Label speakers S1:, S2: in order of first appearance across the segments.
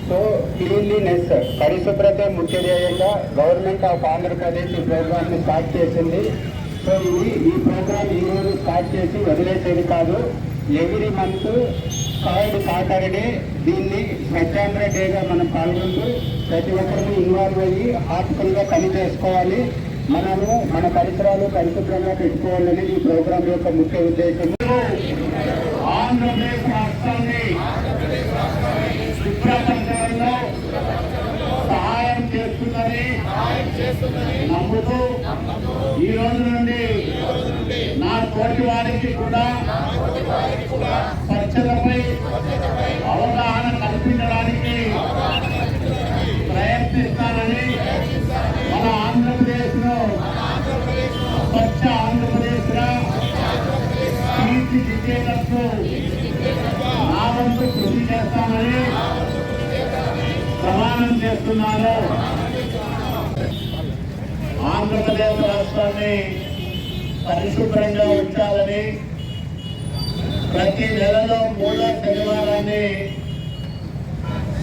S1: So cleanliness పరిశుభ్రత ముఖ్య ధ్యేయంగా గవర్నమెంట్ ఆఫ్ ఆంధ్రప్రదేశ్ ఈ ప్రోగ్రామ్ని స్టార్ట్ చేసింది. సో ఈ ప్రోగ్రామ్ ఈరోజు స్టార్ట్ చేసి వదిలేసేది కాదు. ఎవ్రీ మంత్ థర్డ్ సాటర్డే దీన్ని స్వచ్ఛాంధ్ర డేగా మనం పాల్గొంటూ ప్రతి ఒక్కరిని ఇన్వాల్వ్ అయ్యి హార్ట్ఫుల్గా పని చేసుకోవాలి. మనము మన పరిసరాలు పరిశుభ్రంగా పెట్టుకోవాలని ఈ ప్రోగ్రాం యొక్క ముఖ్య ఉద్దేశం. ఆంధ్రప్రదేశ్ రాష్ట్రాన్ని శుభ్రపరచడంలో సహాయం చేస్తుందని నమ్ముతూ ఈ రోజు నుండి నా తోటి వారికి కూడా స్వచ్ఛతపై అవగాహన కల్పించడానికి ప్రయత్నిస్తానని మన ఆంధ్రప్రదేశ్ను స్వచ్ఛ ఆంధ్రప్రదేశ్గా తీర్చిదిద్దేటట్టు నా వంతు కృషి చేస్తానని ప్రమాణం చేస్తున్నాను. ఆంధ్రప్రదేశ్ రాష్ట్రాన్ని పరిశుభ్రంగా ఉంచాలని ప్రతి నెలలో 3వ శనివారాన్ని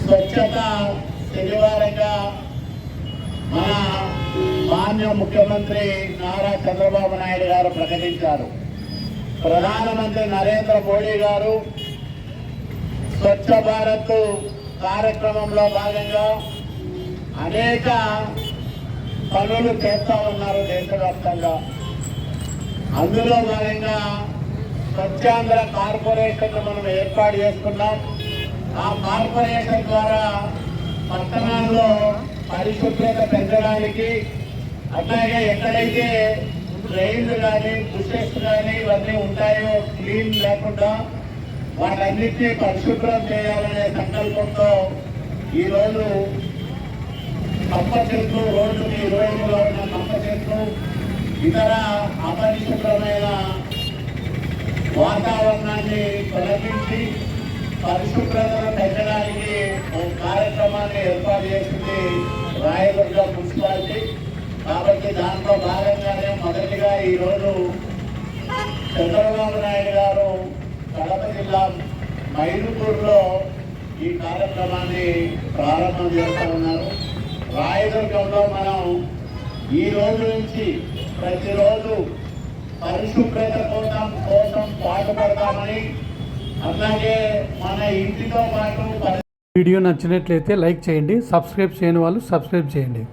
S1: స్వచ్ఛత శనివారంగా మన మాన్య ముఖ్యమంత్రి నారా చంద్రబాబు నాయుడు గారు ప్రకటించారు. ప్రధానమంత్రి నరేంద్ర మోడీ గారు స్వచ్ఛ భారత్ కార్యక్రమంలో భాగంగా అనేక పనులు చేస్తూ ఉన్నారు దేశవ్యాప్తంగా. అందులో భాగంగా స్వచ్ఛాంధ్ర కార్పొరేషన్ మనం ఏర్పాటు చేసుకున్నాం. ఆ కార్పొరేషన్ ద్వారా పట్టణాల్లో పరిశుభ్రత పెంచడానికి, అట్లాగే ఎక్కడైతే ట్రైన్లు కానీ బుసెస్ కానీ ఇవన్నీ ఉంటాయో క్లీన్ లేకుండా వాటన్నిటినీ పరిశుభ్రం చేయాలనే సంకల్పంతో ఈరోజు కంప చెట్లు, రోడ్డుకి ఇరువైపులో ఉన్న కంప చెట్లు, ఇతర అపరిశుభ్రమైన వాతావరణాన్ని తొలగించి పరిశుభ్రతను పెంచడానికి ఒక కార్యక్రమాన్ని ఏర్పాటు చేసింది రాయదుర్గ మున్సిపాలిటీ. కాబట్టి దాంట్లో భాగంగానే మొదటిగా ఈరోజు చంద్రబాబు నాయుడు గారు కడప జిల్లా మైదుకూరులో ఈ కార్యక్రమాన్ని ప్రారంభం చేస్తూ ఉన్నారు. రాయదుర్గంలో మనం ఈ రోజు నుంచి ప్రతిరోజు పరిశుభ్రత కోసం పాటుపడతామని, అలాగే మన ఇంటితో పాటు
S2: వీడియో నచ్చినట్లయితే లైక్ చేయండి, సబ్స్క్రైబ్ చేయని వాళ్ళు సబ్స్క్రైబ్ చేయండి.